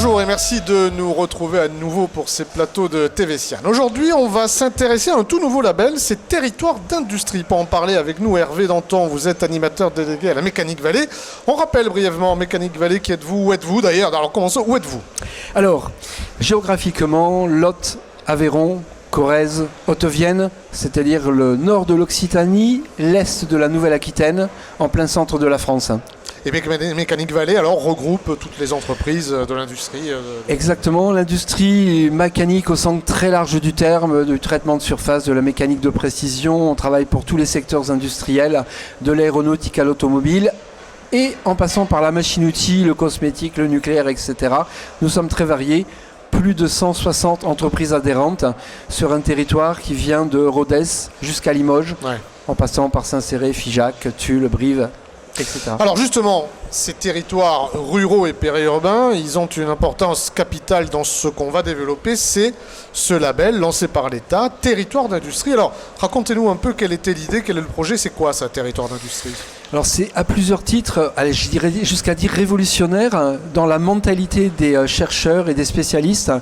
Bonjour et merci de nous retrouver à nouveau pour ces plateaux de TV Sian. Aujourd'hui, on va s'intéresser à un tout nouveau label, c'est Territoire d'Industrie. Pour en parler avec nous, Hervé Danton, vous êtes animateur délégué à la Mécanique Vallée. On rappelle brièvement Mécanique Vallée, qui êtes-vous, où êtes-vous d'ailleurs? Alors commençons, où êtes-vous? Alors, géographiquement, Lot, Aveyron, Corrèze, Haute-Vienne, c'est-à-dire le nord de l'Occitanie, l'est de la Nouvelle-Aquitaine, en plein centre de la France. Et Mécanique Vallée, alors, regroupe toutes les entreprises de l'industrie Exactement, l'industrie mécanique au sens très large du terme, du traitement de surface, de la mécanique de précision. On travaille pour tous les secteurs industriels, de l'aéronautique à l'automobile, et en passant par la machine-outil, le cosmétique, le nucléaire, etc. Nous sommes très variés. Plus de 160 entreprises adhérentes sur un territoire qui vient de Rodez jusqu'à Limoges, en passant par Saint-Céré, Figeac, Tulle, Brive, etc. Alors justement, ces territoires ruraux et périurbains, ils ont une importance capitale dans ce qu'on va développer, c'est ce label lancé par l'État, Territoire d'Industrie. Alors racontez-nous un peu quelle était l'idée, quel est le projet, c'est quoi ça, Territoire d'Industrie? Alors c'est à plusieurs titres, allez, je dirais jusqu'à dire révolutionnaire, dans la mentalité des chercheurs et des spécialistes.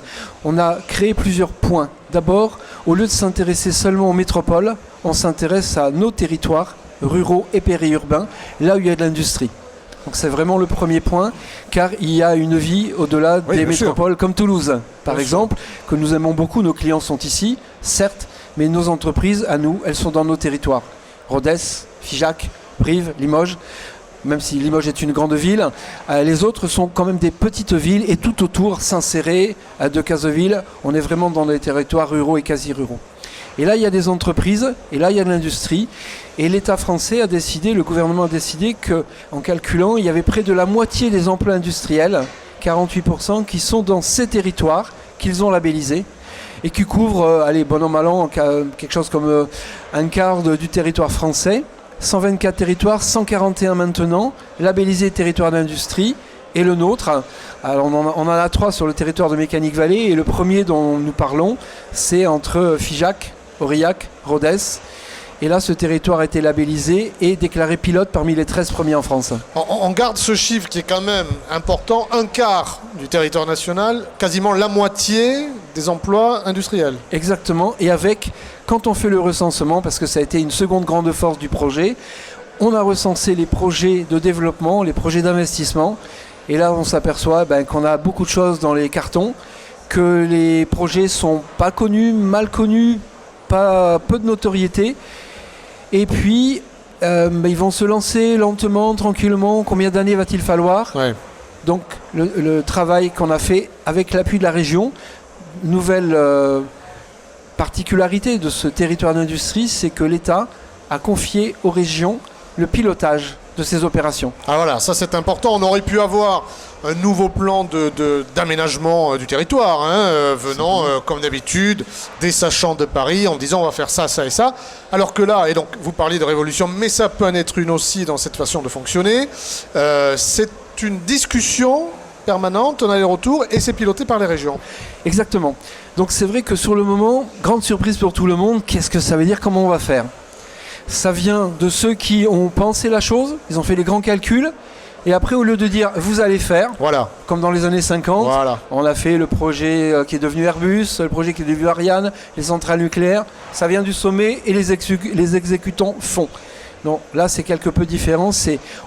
On a créé plusieurs points. D'abord, au lieu de s'intéresser seulement aux métropoles, on s'intéresse à nos territoires ruraux et périurbains, là où il y a de l'industrie. Donc c'est vraiment le premier point, car il y a une vie au-delà des métropoles comme Toulouse, par exemple, que nous aimons beaucoup. Nos clients sont ici, certes, mais nos entreprises, à nous, elles sont dans nos territoires. Rodez, Figeac, Brive, Limoges, même si Limoges est une grande ville, les autres sont quand même des petites villes, et tout autour, Saint-Céré, Decazeville, on est vraiment dans les territoires ruraux et quasi-ruraux. Et là, il y a des entreprises, et là, il y a de l'industrie. Et l'État français a décidé, le gouvernement a décidé qu'en calculant, il y avait près de la moitié des emplois industriels, 48%, qui sont dans ces territoires qu'ils ont labellisés et qui couvrent, allez, bon an, mal an, quelque chose comme un quart du territoire français. 124 territoires, 141 maintenant, labellisés territoire d'industrie. Et le nôtre, alors on en a 3 sur le territoire de Mécanique Vallée, et le premier dont nous parlons, c'est entre Figeac, Aurillac, Rodez. Et là, ce territoire a été labellisé et déclaré pilote parmi les 13 premiers en France. On garde ce chiffre qui est quand même important, un quart du territoire national, quasiment la moitié des emplois industriels. Exactement, et avec, quand on fait le recensement, parce que ça a été une seconde grande force du projet, on a recensé les projets de développement, les projets d'investissement, et là on s'aperçoit qu'on a beaucoup de choses dans les cartons, que les projets sont pas connus, mal connus, peu de notoriété. Et puis, ils vont se lancer lentement, tranquillement. Combien d'années va-t-il falloir? Donc, le travail qu'on a fait avec l'appui de la région, nouvelle particularité de ce territoire d'industrie, c'est que l'État a confié aux régions le pilotage de ces opérations. Ah voilà, ça c'est important. On aurait pu avoir un nouveau plan d'aménagement du territoire, venant comme d'habitude des sachants de Paris en disant on va faire ça, ça et ça. Alors que là, et donc vous parliez de révolution, mais ça peut en être une aussi dans cette façon de fonctionner, c'est une discussion permanente, on a les retours et c'est piloté par les régions. Exactement. Donc c'est vrai que sur le moment, grande surprise pour tout le monde, qu'est-ce que ça veut dire, comment on va faire? Ça vient de ceux qui ont pensé la chose, ils ont fait les grands calculs, et après au lieu de dire vous allez faire, comme dans les années 50, on a fait le projet qui est devenu Airbus, le projet qui est devenu Ariane, les centrales nucléaires, ça vient du sommet et les exécutants font. Donc là c'est quelque peu différent,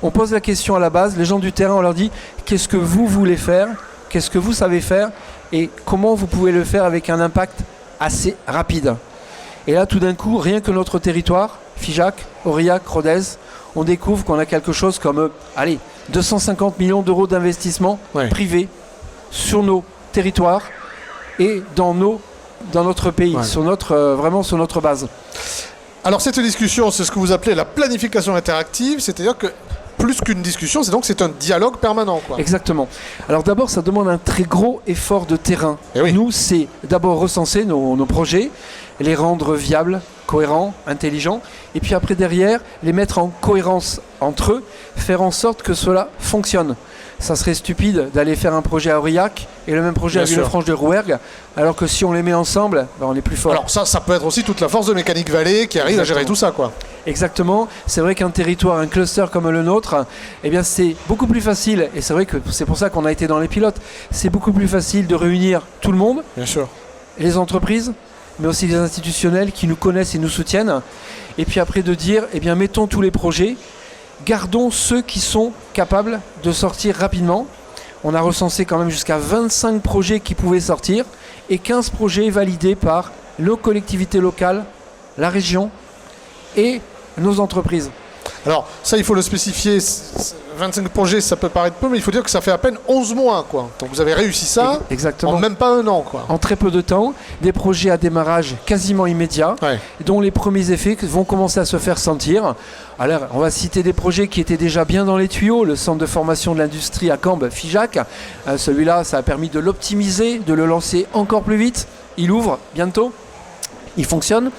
on pose la question à la base, les gens du terrain on leur dit qu'est-ce que vous voulez faire, qu'est-ce que vous savez faire et comment vous pouvez le faire avec un impact assez rapide. Et là tout d'un coup, rien que notre territoire, Figeac, Aurillac, Rodez, on découvre qu'on a quelque chose comme 250 millions d'euros d'investissement privé sur nos territoires et dans notre pays, vraiment sur notre base. Alors cette discussion, c'est ce que vous appelez la planification interactive, c'est-à-dire que plus qu'une discussion, c'est un dialogue permanent, quoi. Exactement. Alors d'abord, ça demande un très gros effort de terrain. Nous, c'est d'abord recenser nos projets, les rendre viables, cohérents, intelligents, et puis après derrière, les mettre en cohérence entre eux, faire en sorte que cela fonctionne. Ça serait stupide d'aller faire un projet à Aurillac et le même projet à Villefranche-de-Rouergue, alors que si on les met ensemble, ben on est plus fort. Alors ça peut être aussi toute la force de Mécanique Vallée qui arrive à gérer tout ça, quoi. Exactement. C'est vrai qu'un territoire, un cluster comme le nôtre, eh bien c'est beaucoup plus facile, et c'est vrai que c'est pour ça qu'on a été dans les pilotes, c'est beaucoup plus facile de réunir tout le monde, Bien sûr. les entreprises, mais aussi les institutionnels qui nous connaissent et nous soutiennent, et puis après de dire, eh bien mettons tous les projets, gardons ceux qui sont capables de sortir rapidement. On a recensé quand même jusqu'à 25 projets qui pouvaient sortir et 15 projets validés par nos collectivités locales, la région et nos entreprises. Alors ça, il faut le spécifier, 25 projets, ça peut paraître peu, mais il faut dire que ça fait à peine 11 mois, quoi. Donc vous avez réussi ça Exactement. en même pas un an, quoi. En très peu de temps, des projets à démarrage quasiment immédiat, dont les premiers effets vont commencer à se faire sentir. Alors, on va citer des projets qui étaient déjà bien dans les tuyaux, le centre de formation de l'industrie à Cambes, FIJAC. Celui-là, ça a permis de l'optimiser, de le lancer encore plus vite. Il ouvre bientôt, il fonctionne.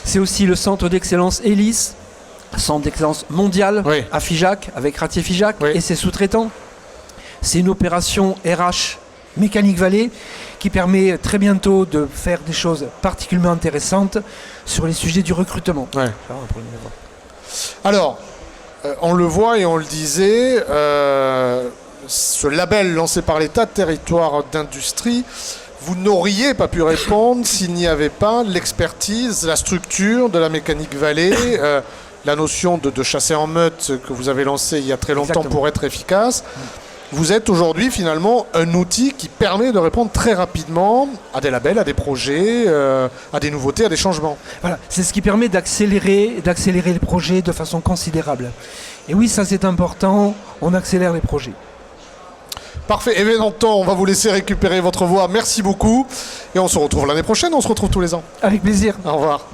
C'est aussi le centre d'excellence ELIS, centre d'excellence mondial à FIJAC, avec Ratier FIJAC et ses sous-traitants. C'est une opération RH Mécanique Vallée qui permet très bientôt de faire des choses particulièrement intéressantes sur les sujets du recrutement. Alors, on le voit et on le disait, ce label lancé par l'État, territoire d'industrie, vous n'auriez pas pu répondre s'il n'y avait pas l'expertise, la structure de la Mécanique Vallée, la notion de chasser en meute que vous avez lancée il y a très longtemps pour être efficace. Vous êtes aujourd'hui finalement un outil qui permet de répondre très rapidement à des labels, à des projets, à des nouveautés, à des changements. Voilà, c'est ce qui permet d'accélérer les projets de façon considérable. Et oui, ça c'est important, on accélère les projets. Parfait. Et bien on va vous laisser récupérer votre voix. Merci beaucoup. Et on se retrouve l'année prochaine, on se retrouve tous les ans. Avec plaisir. Au revoir.